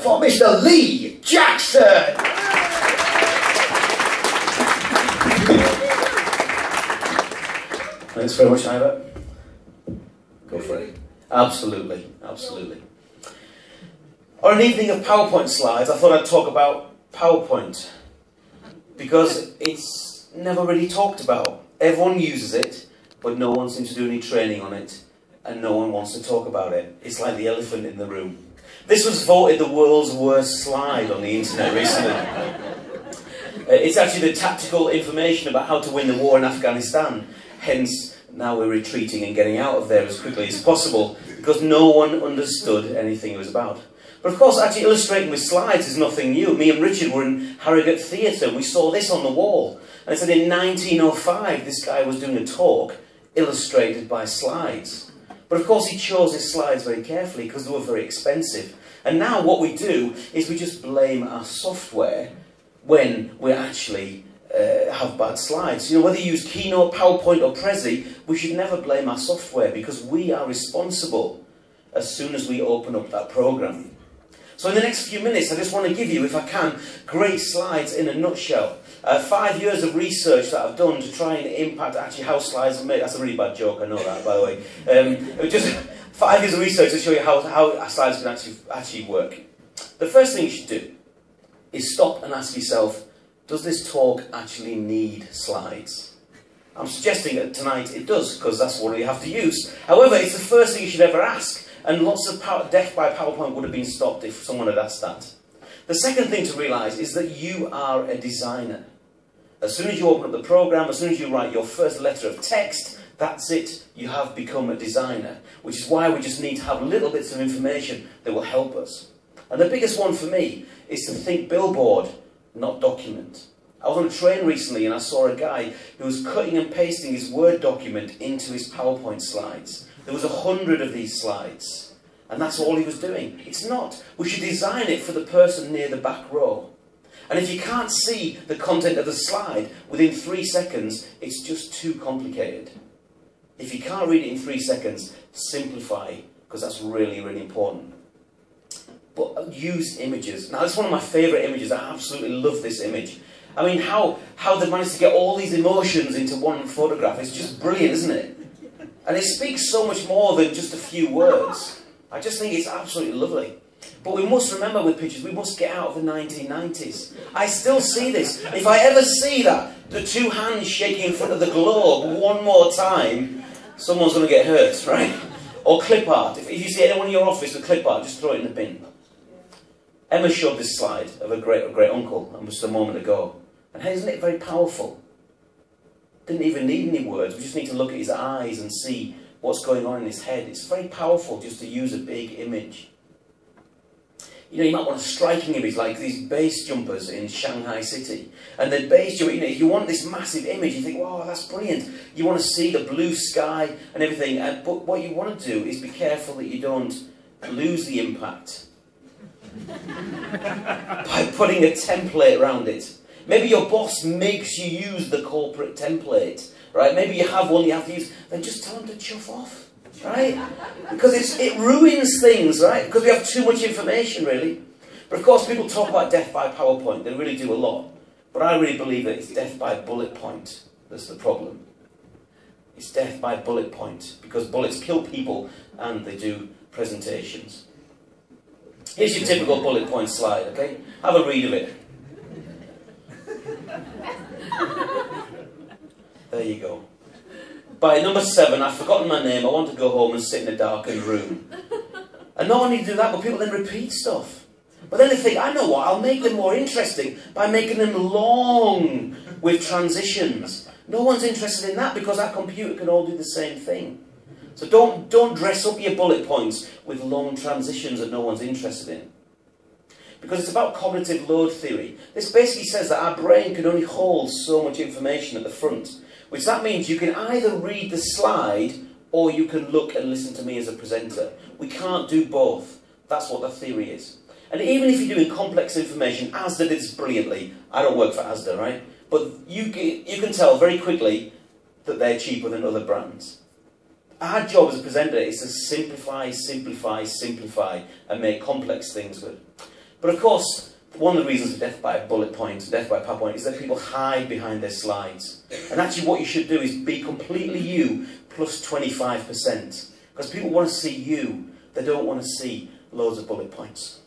for Mr. Lee Jackson. Thanks very much, Ivor. Go for it. Absolutely, absolutely. On an evening of PowerPoint slides, I thought I'd talk about PowerPoint because it's never really talked about. Everyone uses it, but no one seems to do any training on it, and no one wants to talk about it. It's like the elephant in the room. This was voted the world's worst slide on the internet recently. It's actually the tactical information about how to win the war in Afghanistan. Hence, now we're retreating and getting out of there as quickly as possible, because no one understood anything it was about. But of course, actually illustrating with slides is nothing new. Me and Richard were in Harrogate Theatre, and we saw this on the wall. And it said in 1905, this guy was doing a talk illustrated by slides. But of course, he chose his slides very carefully because they were very expensive. And now what we do is we just blame our software when we actually have bad slides. You know, whether you use Keynote, PowerPoint or Prezi, we should never blame our software because we are responsible as soon as we open up that program. So in the next few minutes, I just want to give you, if I can, great slides in a nutshell. 5 years of research that I've done to try and impact actually how slides are made. That's a really bad joke, I know that, by the way. Just 5 years of research to show you how slides can actually work. The first thing you should do is stop and ask yourself, does this talk actually need slides? I'm suggesting that tonight it does, because that's what you have to use. However, it's the first thing you should ever ask. And lots of death by PowerPoint would have been stopped if someone had asked that. The second thing to realise is that you are a designer. As soon as you open up the program, as soon as you write your first letter of text, that's it. You have become a designer. Which is why we just need to have little bits of information that will help us. And the biggest one for me is to think billboard, not document. I was on a train recently and I saw a guy who was cutting and pasting his Word document into his PowerPoint slides. There was 100 of these slides, and that's all he was doing. It's not. We should design it for the person near the back row. And if you can't see the content of the slide within 3 seconds, it's just too complicated. If you can't read it in 3 seconds, simplify, because that's really, really important. But use images. Now, it's one of my favourite images. I absolutely love this image. I mean, how they've managed to get all these emotions into one photograph is just brilliant, isn't it? And it speaks so much more than just a few words. I just think it's absolutely lovely. But we must remember with pictures, we must get out of the 1990s. I still see this. If I ever see that, the two hands shaking in front of the globe one more time, someone's going to get hurt, right? Or clip art. If you see anyone in your office with clip art, just throw it in the bin. Emma showed this slide of a great uncle just a moment ago. And isn't it very powerful? Didn't even need any words. We just need to look at his eyes and see what's going on in his head. It's very powerful just to use a big image. You know, you might want a striking image like these base jumpers in Shanghai City. And the base jumper, you know, if you want this massive image, you think, wow, that's brilliant. You want to see the blue sky and everything. But what you want to do is be careful that you don't lose the impact by putting a template around it. Maybe your boss makes you use the corporate template, right? Maybe you have one you have to use. Then just tell them to chuff off, right? Because it ruins things, right? Because we have too much information, really. But of course, people talk about death by PowerPoint. They really do a lot. But I really believe that it's death by bullet point that's the problem. It's death by bullet point. Because bullets kill people and they do presentations. Here's your typical bullet point slide, okay? Have a read of it. There you go. By number 7, I've forgotten my name. I want to go home and sit in a darkened room. And not only do that, but people then repeat stuff. But then they think, I know what, I'll make them more interesting by making them long with transitions. No one's interested in that because our computer can all do the same thing. So don't dress up your bullet points with long transitions that no one's interested in. Because it's about cognitive load theory. This basically says that our brain can only hold so much information at the front. Which that means you can either read the slide or you can look and listen to me as a presenter. We can't do both. That's what the theory is. And even if you're doing complex information, Asda did this brilliantly. I don't work for Asda, right? But you can tell very quickly that they're cheaper than other brands. Our job as a presenter is to simplify, simplify, simplify and make complex things good. But of course, one of the reasons for death by a bullet point, death by a PowerPoint, is that people hide behind their slides. And actually what you should do is be completely you plus 25%. Because people want to see you. They don't want to see loads of bullet points.